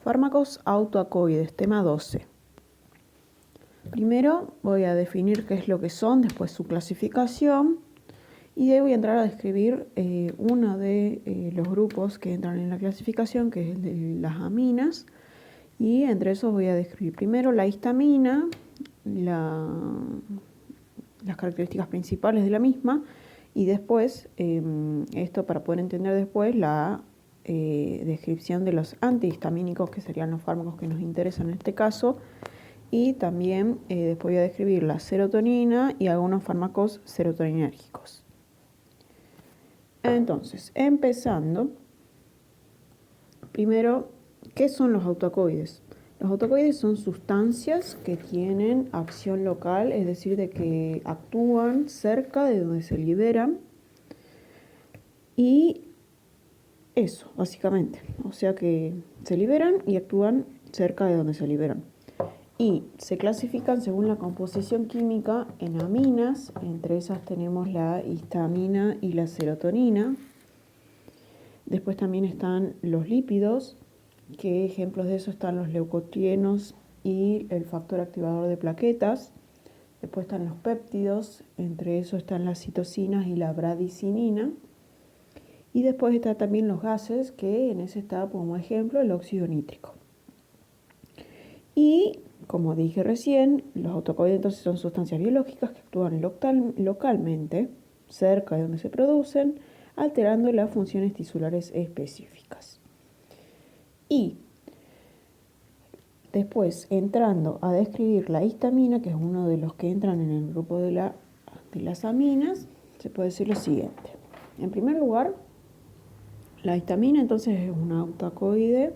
Fármacos autoacoides, tema 12. Primero voy a definir qué es lo que son, después su clasificación, y de ahí voy a entrar a describir uno de los grupos que entran en la clasificación, que es el de las aminas, y entre esos voy a describir primero la histamina, las características principales de la misma, y después, esto para poder entender después la descripción de los antihistamínicos, que serían los fármacos que nos interesan en este caso, y también después voy a describir la serotonina y algunos fármacos serotoninérgicos. Entonces, empezando, primero, ¿qué son los autoacoides? Los autoacoides son sustancias que tienen acción local, es decir, de que actúan cerca de donde se liberan, y eso, básicamente. O sea que se liberan y actúan cerca de donde se liberan. Y se clasifican según la composición química en aminas, entre esas tenemos la histamina y la serotonina. Después también están los lípidos, que ejemplos de eso están los leucotrienos y el factor activador de plaquetas. Después están los péptidos, entre esos están las citocinas y la bradicinina. Y después están también los gases, que en ese está como ejemplo el óxido nítrico. Y como dije recién, los autoacoides entonces son sustancias biológicas que actúan localmente, cerca de donde se producen, alterando las funciones tisulares específicas. Y después, entrando a describir la histamina, que es uno de los que entran en el grupo de las aminas, se puede decir lo siguiente. En primer lugar, la histamina entonces es un autoacoide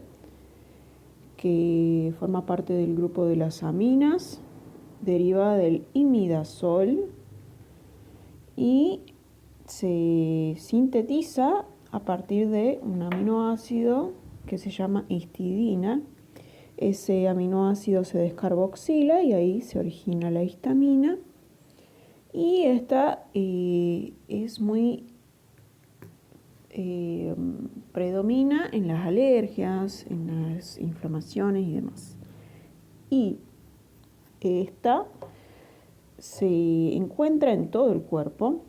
que forma parte del grupo de las aminas, deriva del imidazol y se sintetiza a partir de un aminoácido que se llama histidina. Ese aminoácido se descarboxila y ahí se origina la histamina, y esta es muy predomina en las alergias, en las inflamaciones y demás. Y esta se encuentra en todo el cuerpo,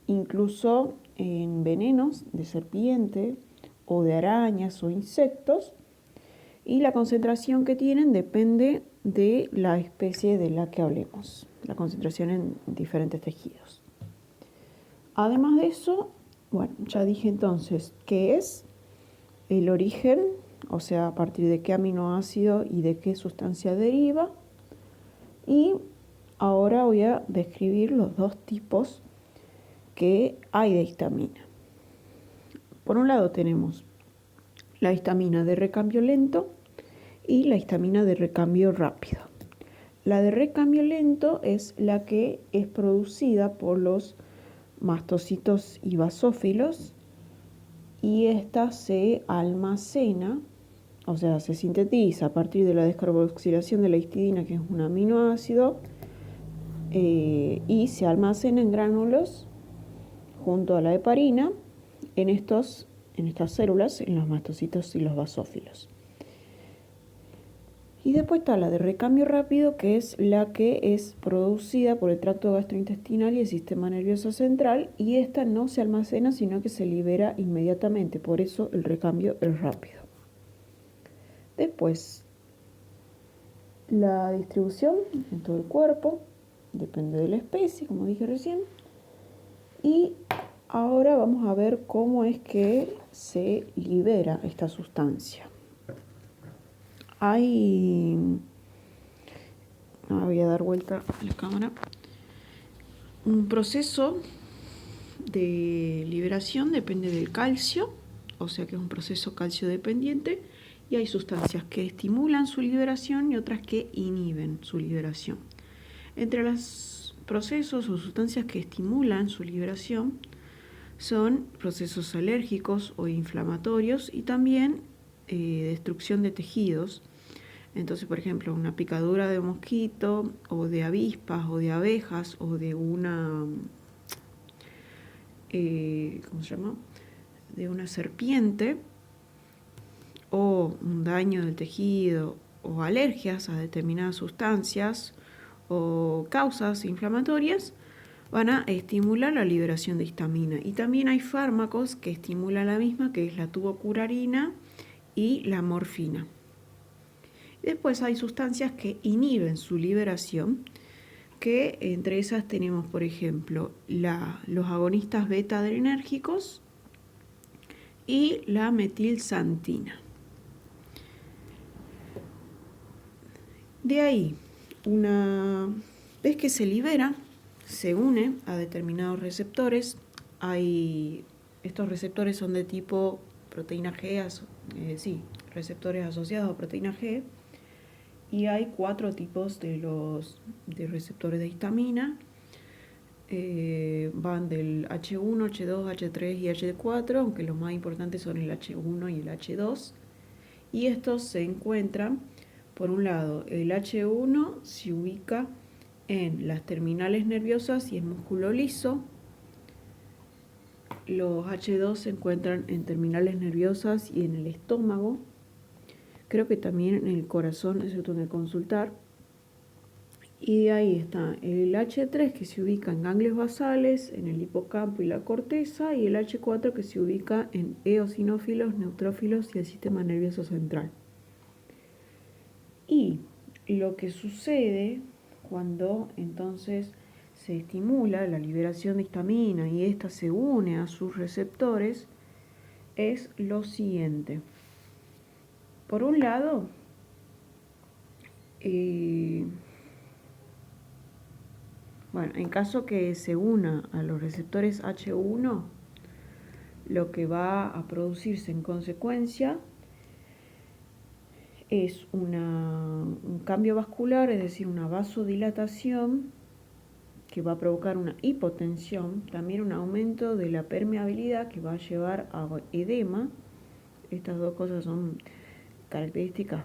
incluso en venenos de serpiente o de arañas o insectos, y la concentración que tienen depende de la especie de la que hablemos, la concentración en diferentes tejidos. Además de eso, bueno, ya dije entonces qué es el origen, o sea, a partir de qué aminoácido y de qué sustancia deriva. Y ahora voy a describir los dos tipos que hay de histamina. Por un lado tenemos la histamina de recambio lento y la histamina de recambio rápido. La de recambio lento es la que es producida por los mastocitos y basófilos, y esta se almacena, o sea, se sintetiza a partir de la descarboxilación de la histidina, que es un aminoácido, y se almacena en gránulos junto a la heparina en estas células, en los mastocitos y los basófilos. Y después está la de recambio rápido, que es la que es producida por el tracto gastrointestinal y el sistema nervioso central, y esta no se almacena, sino que se libera inmediatamente, por eso el recambio es rápido. Después, la distribución en todo el cuerpo depende de la especie, como dije recién, y ahora vamos a ver cómo es que se libera esta sustancia. Voy a dar vuelta a la cámara. Un proceso de liberación depende del calcio, o sea que es un proceso calcio dependiente, y hay sustancias que estimulan su liberación y otras que inhiben su liberación. Entre los procesos o sustancias que estimulan su liberación son procesos alérgicos o inflamatorios y también destrucción de tejidos. Entonces, por ejemplo, una picadura de mosquito o de avispas o de abejas o de una de una serpiente o un daño del tejido o alergias a determinadas sustancias o causas inflamatorias, van a estimular la liberación de histamina. Y también hay fármacos que estimulan la misma, que es la tubocurarina y la morfina. Después hay sustancias que inhiben su liberación, que entre esas tenemos, por ejemplo, los agonistas beta-adrenérgicos y la metilsantina. De ahí, una vez que se libera, se une a determinados receptores. Estos receptores son de tipo proteína G, receptores asociados a proteína G. Y hay 4 tipos de receptores de histamina. Van del H1, H2, H3 y H4, aunque los más importantes son el H1 y el H2. Y estos se encuentran, por un lado, el H1 se ubica en las terminales nerviosas y el músculo liso. Los H2 se encuentran en terminales nerviosas y en el estómago. Creo que también en el corazón, eso tengo que consultar. Y de ahí está el H3 que se ubica en ganglios basales, en el hipocampo y la corteza, y el H4 que se ubica en eosinófilos, neutrófilos y el sistema nervioso central. Y lo que sucede cuando entonces se estimula la liberación de histamina y ésta se une a sus receptores es lo siguiente. Por un lado, en caso que se una a los receptores H1, lo que va a producirse en consecuencia es un cambio vascular, es decir, una vasodilatación que va a provocar una hipotensión, también un aumento de la permeabilidad que va a llevar a edema. Estas dos cosas son características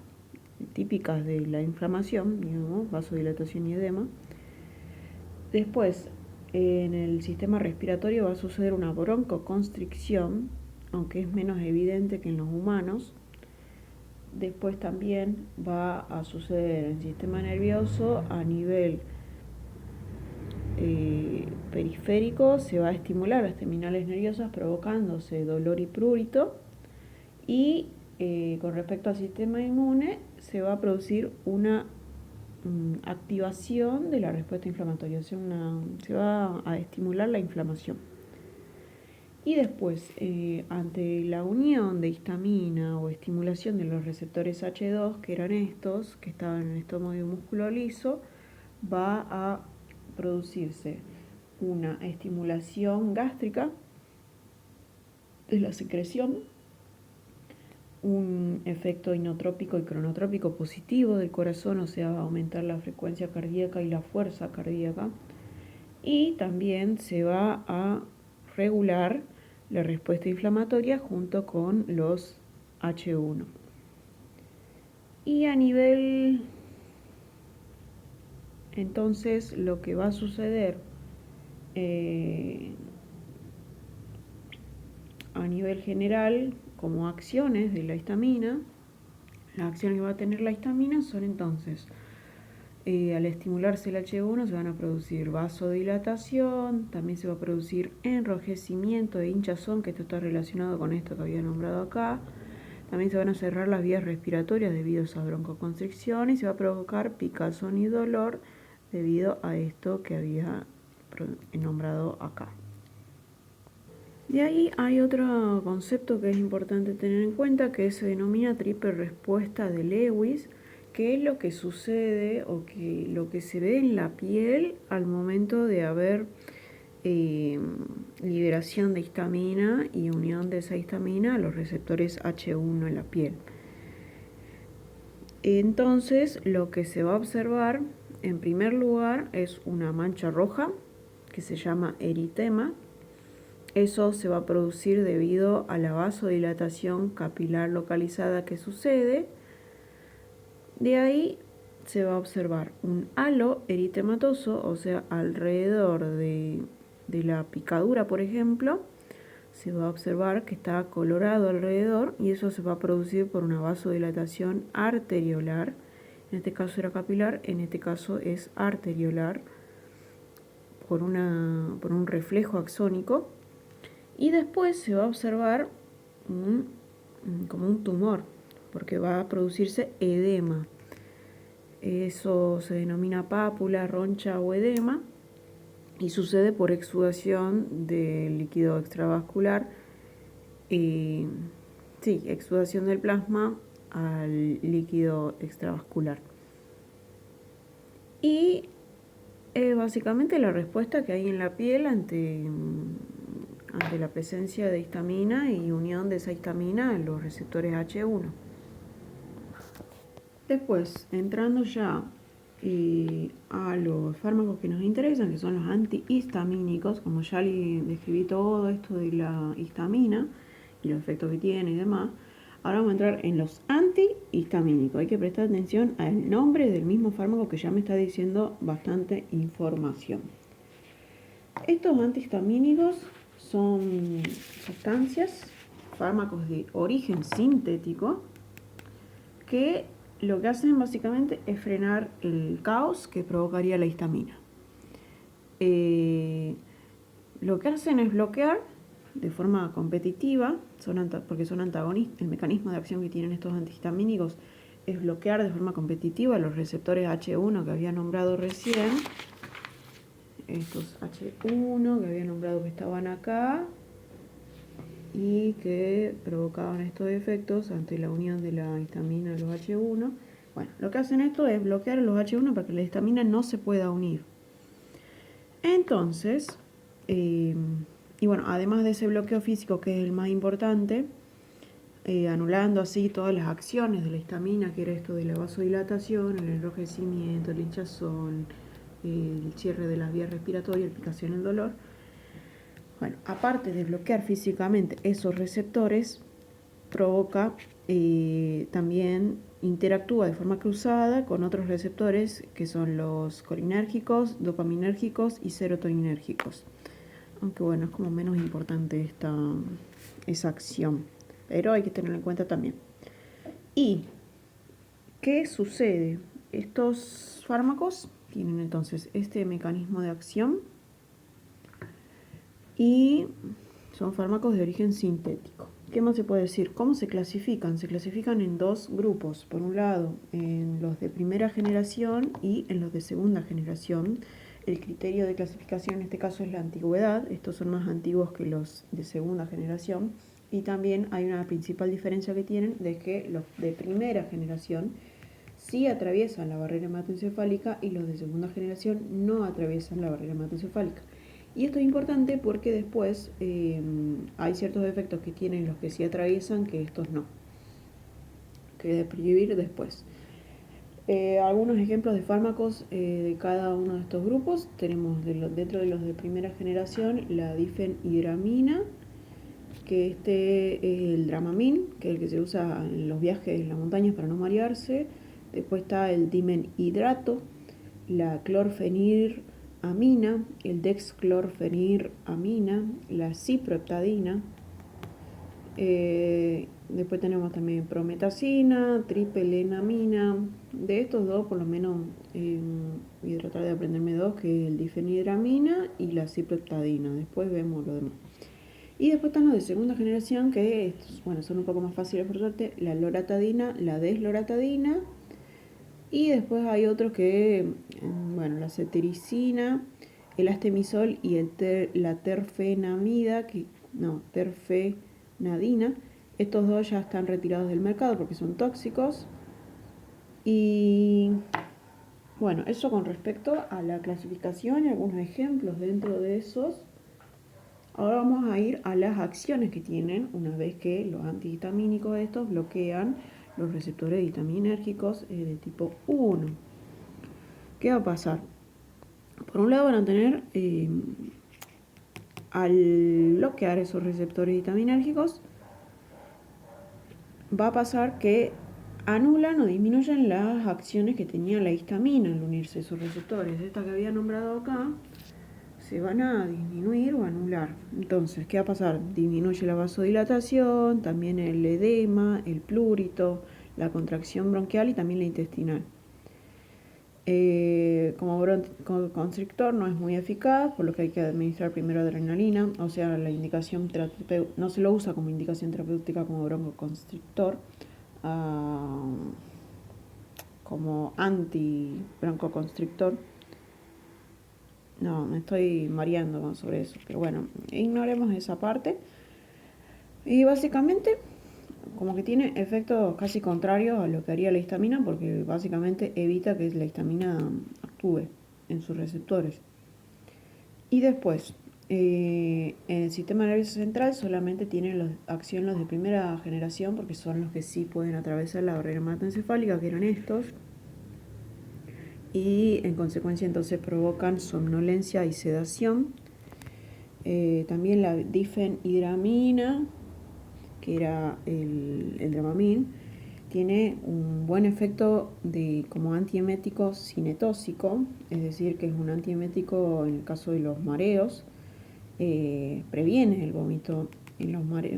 típicas de la inflamación, digamos, vasodilatación y edema. Después, en el sistema respiratorio va a suceder una broncoconstricción, aunque es menos evidente que en los humanos. Después también va a suceder en el sistema nervioso a nivel periférico, se va a estimular las terminales nerviosas provocándose dolor y prurito, y con respecto al sistema inmune se va a producir una activación de la respuesta inflamatoria, se va a estimular la inflamación. Y después, ante la unión de histamina o estimulación de los receptores H2, que eran estos, que estaban en el estómago y el músculo liso, va a producirse una estimulación gástrica de la secreción, un efecto inotrópico y cronotrópico positivo del corazón, o sea, va a aumentar la frecuencia cardíaca y la fuerza cardíaca, y también se va a regular la respuesta inflamatoria junto con los H1. Y a nivel, entonces, lo que va a suceder a nivel general como acciones de la histamina, las acciones que va a tener la histamina son entonces, al estimularse el H1 se van a producir vasodilatación, también se va a producir enrojecimiento e hinchazón, que esto está relacionado con esto que había nombrado acá. También se van a cerrar las vías respiratorias debido a esa broncoconstricción y se va a provocar picazón y dolor debido a esto que había nombrado acá. De ahí hay otro concepto que es importante tener en cuenta, que se denomina triple respuesta de Lewis, que es lo que sucede o que lo que se ve en la piel al momento de haber liberación de histamina y unión de esa histamina a los receptores H1 en la piel. Entonces, lo que se va a observar en primer lugar es una mancha roja que se llama eritema. Eso se va a producir debido a la vasodilatación capilar localizada que sucede. De ahí se va a observar un halo eritematoso, o sea, alrededor de la picadura, por ejemplo, se va a observar que está colorado alrededor y eso se va a producir por una vasodilatación arteriolar. En este caso era capilar, en este caso es arteriolar, por un reflejo axónico. Y después se va a observar como un tumor, porque va a producirse edema. Eso se denomina pápula, roncha o edema y sucede por exudación del líquido extravascular, exudación del plasma al líquido extravascular. Y básicamente la respuesta que hay en la piel ante la presencia de histamina y unión de esa histamina en los receptores H1. Después, entrando ya a los fármacos que nos interesan, que son los antihistamínicos, como ya le describí todo esto de la histamina y los efectos que tiene y demás, ahora vamos a entrar en los antihistamínicos. Hay que prestar atención al nombre del mismo fármaco que ya me está diciendo bastante información. Estos antihistamínicos son sustancias, fármacos de origen sintético, que lo que hacen básicamente es frenar el caos que provocaría la histamina. Lo que hacen es bloquear de forma competitiva, porque son antagonistas. El mecanismo de acción que tienen estos antihistamínicos es bloquear de forma competitiva los receptores H1 que había nombrado recién. Estos H1 que había nombrado que estaban acá y que provocaban estos efectos ante la unión de la histamina a los H1. Bueno, lo que hacen esto es bloquear los H1 para que la histamina no se pueda unir. Entonces, además de ese bloqueo físico que es el más importante, anulando así todas las acciones de la histamina, que era esto de la vasodilatación, el enrojecimiento, el hinchazón, el cierre de las vías respiratorias, explicación del dolor. Bueno, aparte de bloquear físicamente esos receptores, provoca también interactúa de forma cruzada con otros receptores que son los colinérgicos, dopaminérgicos y serotoninérgicos. Aunque bueno, es como menos importante esa acción, pero hay que tenerlo en cuenta también. ¿Y qué sucede? Estos fármacos tienen entonces este mecanismo de acción y son fármacos de origen sintético. ¿Qué más se puede decir? ¿Cómo se clasifican? Se clasifican en dos grupos. Por un lado, en los de primera generación y en los de segunda generación. El criterio de clasificación en este caso es la antigüedad. Estos son más antiguos que los de segunda generación. Y también hay una principal diferencia que tienen, de que los de primera generación sí atraviesan la barrera hematoencefálica y los de segunda generación no atraviesan la barrera hematoencefálica. Y esto es importante porque después hay ciertos efectos que tienen los que sí atraviesan que estos no, que describir después. Algunos ejemplos de fármacos de cada uno de estos grupos. Tenemos dentro de los de primera generación la difenhidramina, que este es el Dramamine, que es el que se usa en los viajes en las montañas para no marearse. Después está el dimenhidrato, la clorfeniramina, el dexclorfeniramina, la ciprofloxacina. Después tenemos también prometacina, tripelenamina. De estos dos, por lo menos, voy a tratar de aprenderme dos, que es el difenhidramina y la ciprofloxacina. Después vemos lo demás. Y después están los de segunda generación, que son un poco más fáciles por suerte, la loratadina, la desloratadina. Y después hay otros que, la cetericina, el astemisol y la terfenadina. Estos dos ya están retirados del mercado porque son tóxicos. Y bueno, eso con respecto a la clasificación y algunos ejemplos dentro de esos. Ahora vamos a ir a las acciones que tienen una vez que los antihistamínicos estos bloquean los receptores histaminérgicos de tipo 1. ¿Qué va a pasar? Por un lado van a tener, al bloquear esos receptores histaminérgicos, va a pasar que anulan o disminuyen las acciones que tenía la histamina al unirse a esos receptores. Esta que había nombrado acá se van a disminuir o anular. Entonces, ¿qué va a pasar? Disminuye la vasodilatación, también el edema, el plurito, la contracción bronquial y también la intestinal. Como broncoconstrictor no es muy eficaz, por lo que hay que administrar primero adrenalina, o sea, la indicación no se lo usa como indicación terapéutica como broncoconstrictor, como anti-broncoconstrictor. No, me estoy mareando sobre eso, pero bueno, ignoremos esa parte. Y básicamente, como que tiene efectos casi contrarios a lo que haría la histamina, porque básicamente evita que la histamina actúe en sus receptores. Y después, en el sistema nervioso central solamente tienen acción los de primera generación, porque son los que sí pueden atravesar la barrera hematoencefálica, que eran estos, y en consecuencia entonces provocan somnolencia y sedación. También la difenhidramina, que era el Dramamine, tiene un buen efecto como antiemético cinetóxico, es decir, que es un antiemético en el caso de los mareos, previene el vómito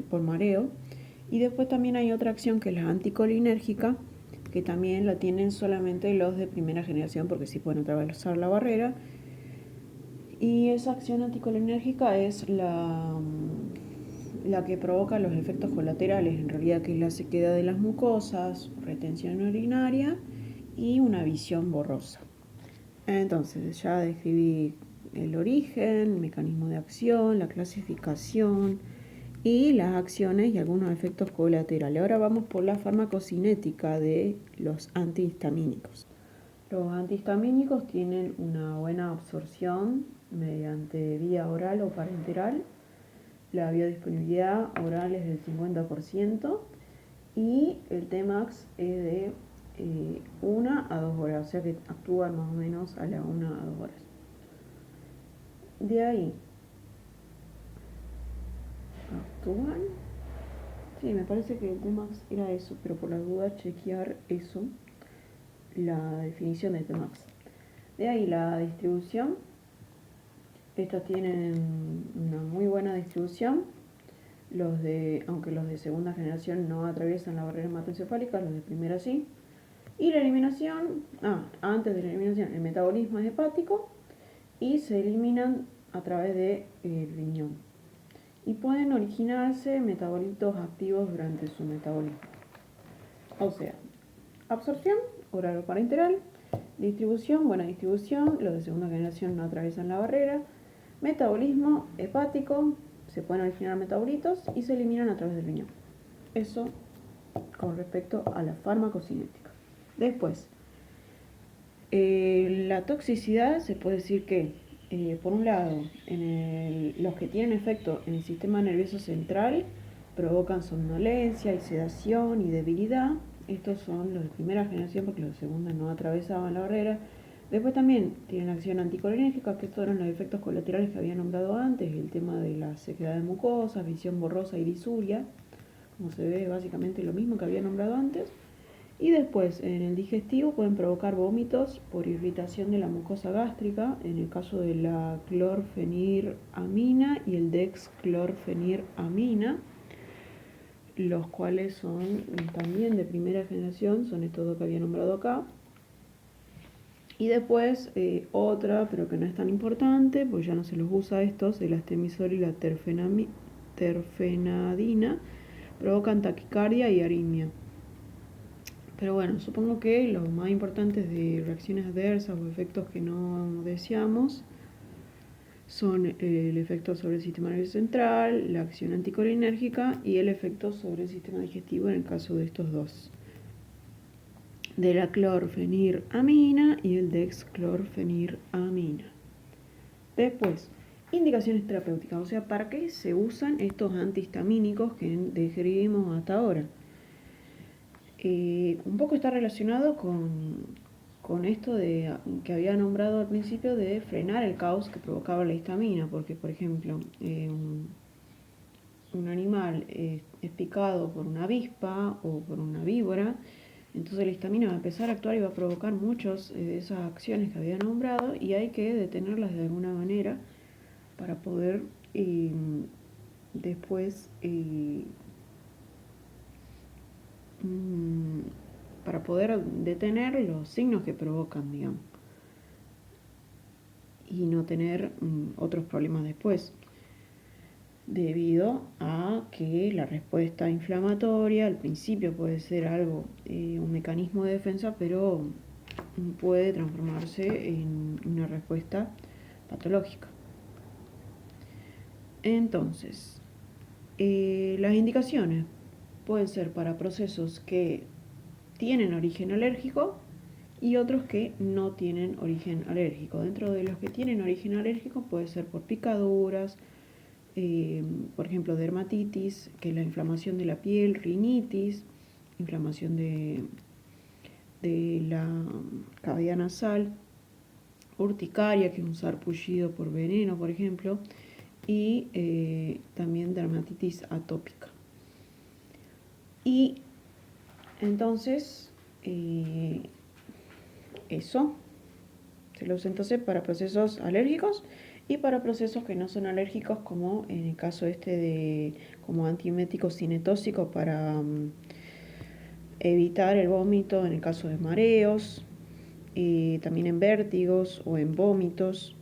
por mareo. Y después también hay otra acción que es la anticolinérgica, que también la tienen solamente los de primera generación porque sí pueden atravesar la barrera. Y esa acción anticolinérgica es la que provoca los efectos colaterales, en realidad, que es la sequedad de las mucosas, retención urinaria y una visión borrosa. Entonces ya describí el origen, el mecanismo de acción, la clasificación y las acciones y algunos efectos colaterales. Ahora vamos por la farmacocinética de los antihistamínicos. Los antihistamínicos tienen una buena absorción mediante vía oral o parenteral. La biodisponibilidad oral es del 50% y el Tmax es de 1 a 2 horas, o sea que actúan más o menos a la 1 a 2 horas. De ahí, ¿actúan? Sí, me parece que el Tmax era eso, pero por la duda chequear eso, la definición de Tmax. De ahí la distribución. Estas tienen una muy buena distribución. Aunque los de segunda generación no atraviesan la barrera hematoencefálica, los de primera sí. Y la eliminación, antes de la eliminación, el metabolismo es hepático y se eliminan a través del riñón. Y pueden originarse metabolitos activos durante su metabolismo. O sea, absorción, oral o parenteral, distribución, buena distribución, los de segunda generación no atraviesan la barrera, metabolismo hepático, se pueden originar metabolitos y se eliminan a través del riñón. Eso con respecto a la farmacocinética. Después, la toxicidad se puede decir que, por un lado, los que tienen efecto en el sistema nervioso central provocan somnolencia y sedación y debilidad. Estos son los de primera generación porque los de segunda no atravesaban la barrera. Después también tienen acción anticolinérgica, que estos eran los efectos colaterales que había nombrado antes, el tema de la sequedad de mucosas, visión borrosa y disuria, como se ve básicamente lo mismo que había nombrado antes. Y después, en el digestivo pueden provocar vómitos por irritación de la mucosa gástrica, en el caso de la clorfeniramina y el dexclorfeniramina, los cuales son también de primera generación, son estos dos que había nombrado acá. Y después otra, pero que no es tan importante, pues ya no se los usa estos, el astemisol y la terfenadina, provocan taquicardia y aritmia. Pero bueno, supongo que los más importantes de reacciones adversas o efectos que no deseamos son el efecto sobre el sistema nervioso central, la acción anticolinérgica y el efecto sobre el sistema digestivo en el caso de estos dos, de la clorfeniramina y el dexclorfeniramina. Después, indicaciones terapéuticas, o sea, ¿para qué se usan estos antihistamínicos que describimos hasta ahora? Un poco está relacionado con esto que había nombrado al principio de frenar el caos que provocaba la histamina, porque por ejemplo, un animal es picado por una avispa o por una víbora, entonces la histamina va a empezar a actuar y va a provocar muchas de esas acciones que había nombrado y hay que detenerlas de alguna manera para poder después para poder detener los signos que provocan, digamos, y no tener otros problemas después, debido a que la respuesta inflamatoria al principio puede ser algo, un mecanismo de defensa, pero puede transformarse en una respuesta patológica. Entonces, las indicaciones pueden ser para procesos que tienen origen alérgico y otros que no tienen origen alérgico. Dentro de los que tienen origen alérgico puede ser por picaduras, por ejemplo dermatitis, que es la inflamación de la piel, rinitis, inflamación de la cavidad nasal, urticaria, que es un sarpullido por veneno, por ejemplo, y también dermatitis atópica. Y entonces, eso se lo usa entonces para procesos alérgicos y para procesos que no son alérgicos, como en el caso de como antiemético cinetóxico para evitar el vómito en el caso de mareos, también en vértigos o en vómitos.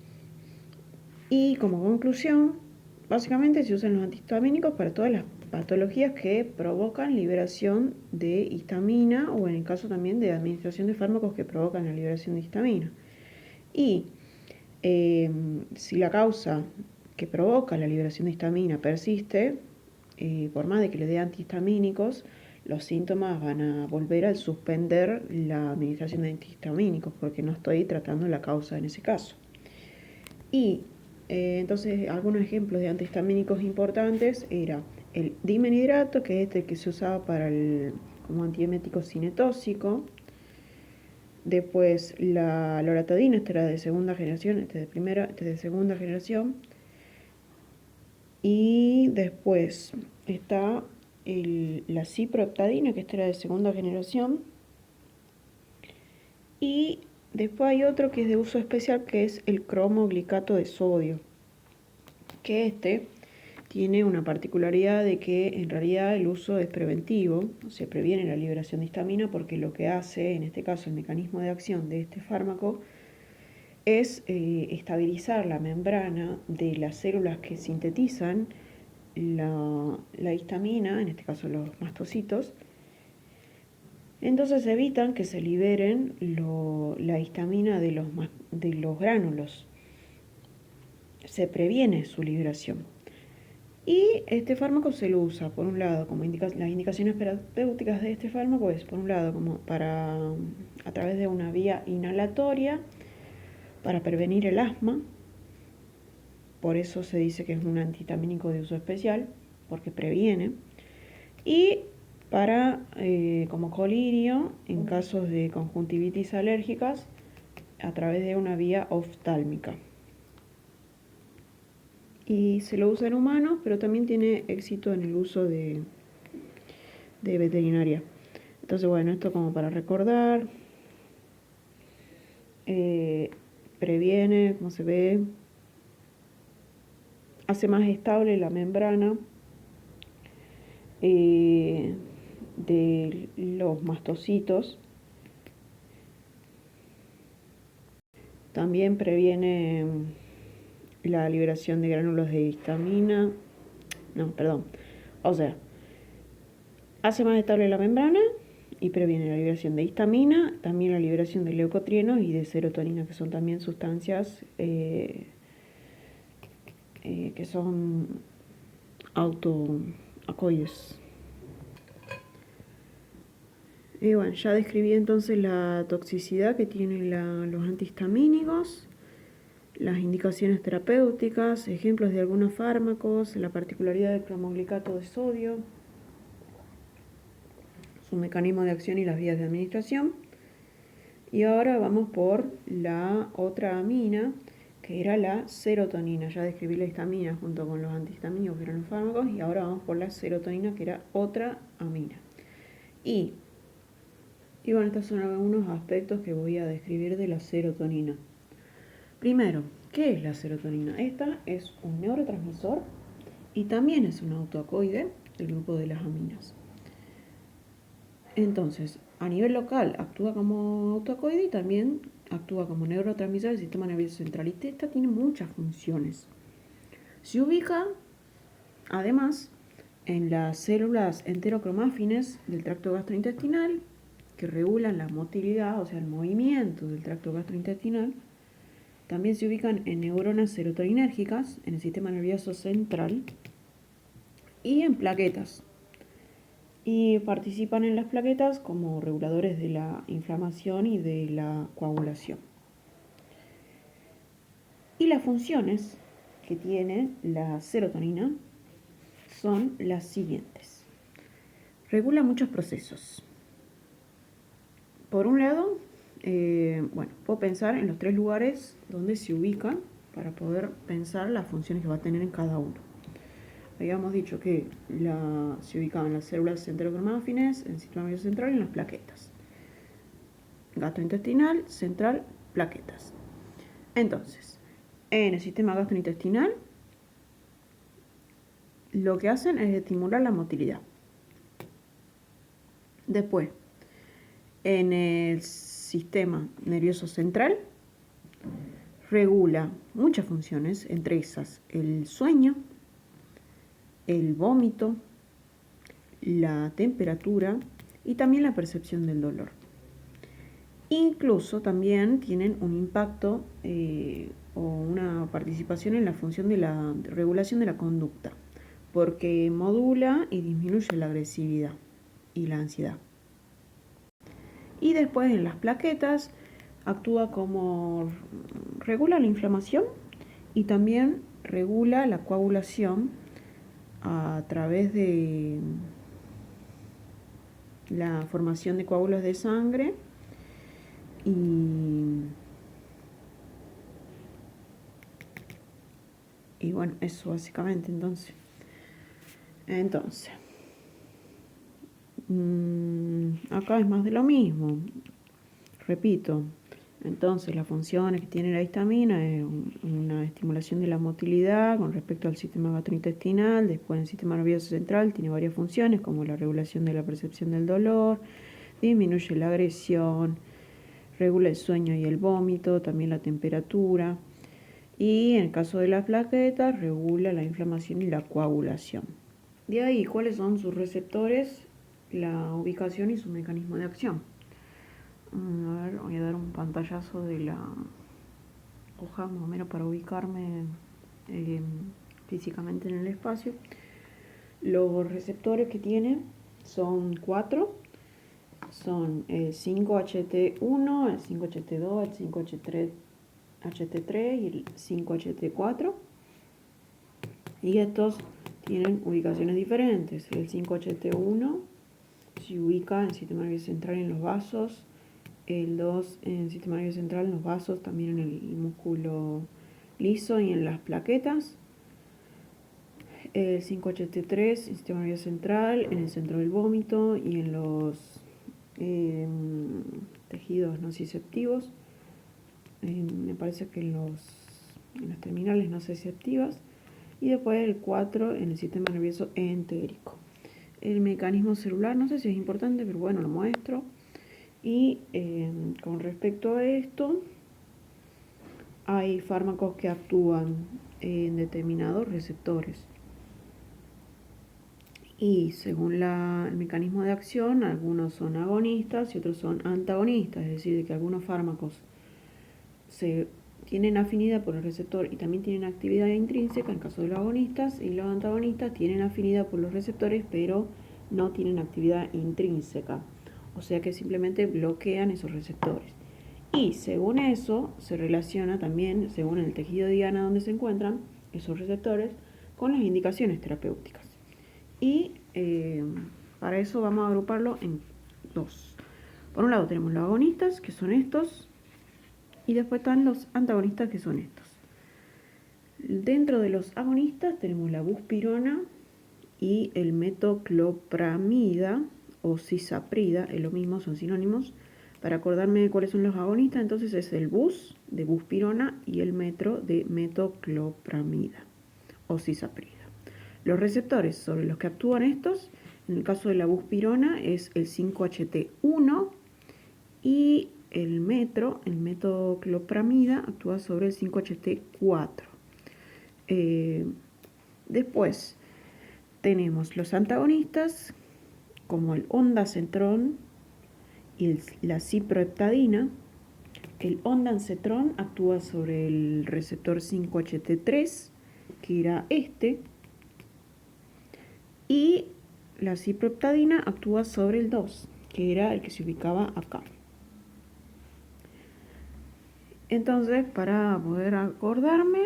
Y como conclusión, básicamente se usan los antihistamínicos para todas las patologías que provocan liberación de histamina, o en el caso también de administración de fármacos que provocan la liberación de histamina. Y si la causa que provoca la liberación de histamina persiste, por más de que le dé antihistamínicos, los síntomas van a volver al suspender la administración de antihistamínicos, porque no estoy tratando la causa en ese caso. Y entonces, algunos ejemplos de antihistamínicos importantes era el dimenhidrato, que es este que se usaba como antiemético cinetóxico. Después la loratadina, esta era de segunda generación, este de segunda generación. Y después está la ciproheptadina, que esta era de segunda generación. Y después hay otro que es de uso especial, que es el cromoglicato de sodio, que tiene una particularidad de que en realidad el uso es preventivo, se previene la liberación de histamina, porque lo que hace, en este caso el mecanismo de acción de este fármaco, es estabilizar la membrana de las células que sintetizan la histamina, en este caso los mastocitos. Entonces evitan que se liberen la histamina de los gránulos, se previene su liberación. Y este fármaco se lo usa, por un lado, como las indicaciones terapéuticas de este fármaco es, por un lado, como a través de una vía inhalatoria, para prevenir el asma. Por eso se dice que es un antihistamínico de uso especial, porque previene. Y como colirio, en casos de conjuntivitis alérgicas, a través de una vía oftálmica. Y se lo usa en humanos, pero también tiene éxito en el uso de veterinaria. Entonces, bueno, esto como para recordar. Previene, como se ve, hace más estable la membrana de los mastocitos. También previene la liberación de gránulos de histamina. Hace más estable la membrana y previene la liberación de histamina, también la liberación de leucotrienos y de serotonina, que son también sustancias que son autoacoides. Y bueno, ya describí entonces la toxicidad que tienen los antihistamínicos, las indicaciones terapéuticas, ejemplos de algunos fármacos, la particularidad del cromoglicato de sodio, su mecanismo de acción y las vías de administración. Y ahora vamos por la otra amina, que era la serotonina. Ya describí la histamina junto con los antihistamínicos, que eran los fármacos, y ahora vamos por la serotonina, que era otra amina. Y bueno, estos son algunos aspectos que voy a describir de la serotonina. Primero, ¿Qué es la serotonina? Esta es un neurotransmisor y también es un autoacoide del grupo de las aminas. Entonces, a nivel local actúa como autoacoide y también actúa como neurotransmisor del sistema nervioso central. Y esta tiene muchas funciones. Se ubica, además, en las células enterocromáfines del tracto gastrointestinal, que regulan la motilidad, o sea, el movimiento del tracto gastrointestinal. También se ubican en neuronas serotoninérgicas en el sistema nervioso central y en plaquetas. Y participan en las plaquetas como reguladores de la inflamación y de la coagulación. Y las funciones que tiene la serotonina son las siguientes. Regula muchos procesos. Por un lado, puedo pensar en los 3 lugares donde se ubica para poder pensar las funciones que va a tener en cada uno. Habíamos dicho que se ubicaban en las células enterocromáfines, en el sistema nervioso central y en las plaquetas. Gastrointestinal, central, plaquetas. Entonces, en el sistema gastrointestinal, lo que hacen es estimular la motilidad. Después, en el sistema nervioso central, regula muchas funciones, entre esas el sueño, el vómito, la temperatura y también la percepción del dolor. Incluso también tienen un impacto o una participación en la función de la regulación de la conducta, porque modula y disminuye la agresividad y la ansiedad. Y después en las plaquetas actúa como regula la inflamación y también regula la coagulación a través de la formación de coágulos de sangre y bueno, eso básicamente. Entonces acá es más de lo mismo, repito. Entonces, las funciones que tiene la histamina es una estimulación de la motilidad con respecto al sistema gastrointestinal. Después, el sistema nervioso central tiene varias funciones, como la regulación de la percepción del dolor, disminuye la agresión, regula el sueño y el vómito, también la temperatura. Y en el caso de las plaquetas, regula la inflamación y la coagulación. De ahí, ¿cuáles son sus receptores, la ubicación y su mecanismo de acción? A ver, voy a dar un pantallazo de la hoja más o menos para ubicarme físicamente en el espacio. Los receptores que tiene son 4. Son el 5HT1, el 5HT2, el 5HT3 y el 5HT4. Y estos tienen ubicaciones diferentes. El 5HT1 se ubica en el sistema nervioso central en los vasos. El 2 en el sistema nervioso central en los vasos, también en el músculo liso y en las plaquetas. El 5HT3 en el sistema nervioso central, en el centro del vómito y en los tejidos nociceptivos. Me parece que en las terminales nociceptivas. Y después el 4 en el sistema nervioso entérico. El mecanismo celular, no sé si es importante, pero bueno, lo muestro. Y con respecto a esto, hay fármacos que actúan en determinados receptores. Y según el mecanismo de acción, algunos son agonistas y otros son antagonistas, es decir, que algunos fármacos tienen afinidad por el receptor y también tienen actividad intrínseca, en el caso de los agonistas, y los antagonistas tienen afinidad por los receptores, pero no tienen actividad intrínseca. O sea que simplemente bloquean esos receptores. Y según eso, se relaciona también, según el tejido diana donde se encuentran esos receptores, con las indicaciones terapéuticas. Y para eso vamos a agruparlo en 2. Por un lado tenemos los agonistas, que son estos, y después están los antagonistas, que son estos. Dentro de los agonistas tenemos la buspirona y el metoclopramida o cisaprida, es lo mismo, son sinónimos. Para acordarme de cuáles son los agonistas, entonces es el bus de buspirona y el metro de metoclopramida o cisaprida. Los receptores sobre los que actúan estos, en el caso de la buspirona, es el 5-HT1 y el metoclopramida, actúa sobre el 5-HT4. Después tenemos los antagonistas, como el ondansetrón y la ciproheptadina. El ondansetrón actúa sobre el receptor 5-HT3, que era este, y la ciproheptadina actúa sobre el 2, que era el que se ubicaba acá. Entonces, para poder acordarme,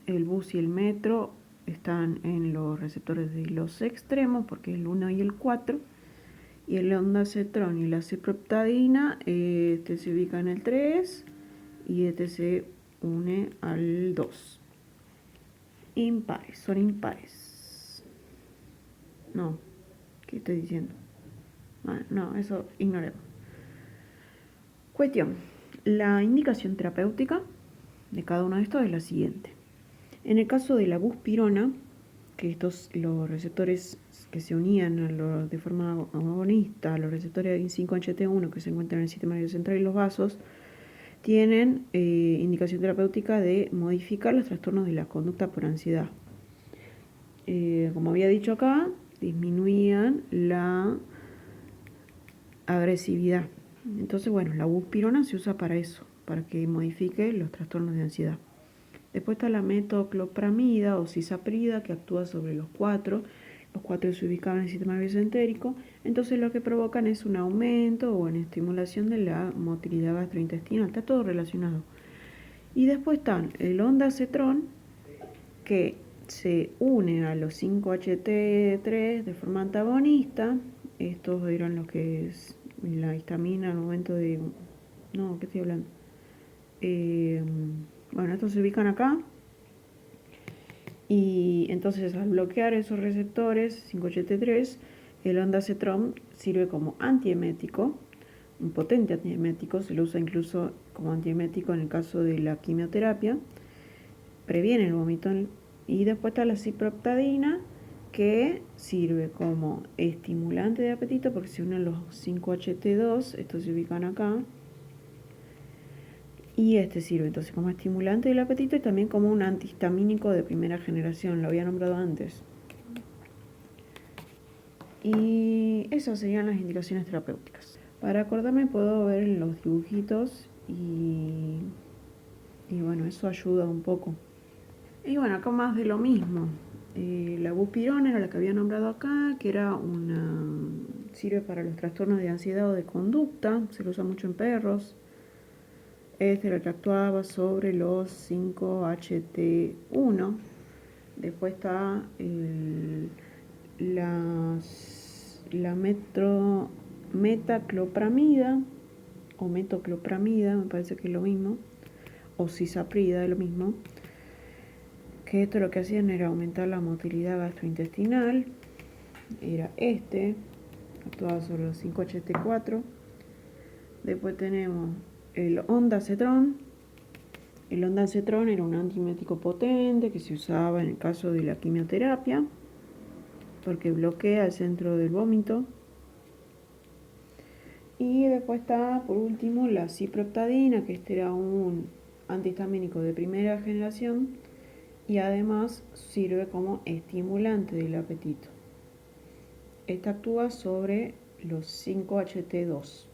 el bus y el metro están en los receptores de los extremos, porque es el 1 y el 4, y el ondansetrón y la ciproheptadina, este se ubica en el 3 y este se une al 2. Impares, son impares. No, ¿qué estoy diciendo? Bueno, no, eso ignoremos. Cuestión, la indicación terapéutica de cada uno de estos es la siguiente. En el caso de la buspirona, que los receptores que se unían de forma agonista a los receptores 5-HT1 que se encuentran en el sistema nervioso central y los vasos, tienen indicación terapéutica de modificar los trastornos de la conducta por ansiedad. Como había dicho acá, disminuían la agresividad. Entonces, bueno, la buspirona se usa para eso, para que modifique los trastornos de ansiedad. Después está la metoclopramida o cisaprida, que actúa sobre los 4. Los 4 se ubican en el sistema nervioso entérico. Entonces lo que provocan es un aumento o una estimulación de la motilidad gastrointestinal. Está todo relacionado. Y después están el ondansetrón, que se une a los 5-HT3 de forma antagonista. Estos eran los que es la histamina al momento de... No, ¿qué estoy hablando? Bueno, estos se ubican acá. Y entonces al bloquear esos receptores 5-HT3, el ondansetrón sirve como antiemético, un potente antiemético, se lo usa incluso como antiemético en el caso de la quimioterapia, previene el vómito. Y después está la ciproheptadina, que sirve como estimulante de apetito porque se unen los 5-HT2, estos se ubican acá. Y este sirve entonces como estimulante del apetito y también como un antihistamínico de primera generación, lo había nombrado antes. Y esas serían las indicaciones terapéuticas. Para acordarme puedo ver los dibujitos y bueno, eso ayuda un poco. Y bueno, acá más de lo mismo. La buspirona era la que había nombrado acá, que era sirve para los trastornos de ansiedad o de conducta, se lo usa mucho en perros. Este era el que actuaba sobre los 5-HT1. Después está la metaclopramida o metoclopramida, me parece que es lo mismo, o cisaprida es lo mismo, que esto lo que hacían era aumentar la motilidad gastrointestinal. Era actuaba sobre los 5-HT4. Después tenemos el ondansetrón. El ondansetrón era un antiemético potente que se usaba en el caso de la quimioterapia porque bloquea el centro del vómito. Y después está, por último, la ciproheptadina, que este era un antihistamínico de primera generación y además sirve como estimulante del apetito. Esta actúa sobre los 5-HT2.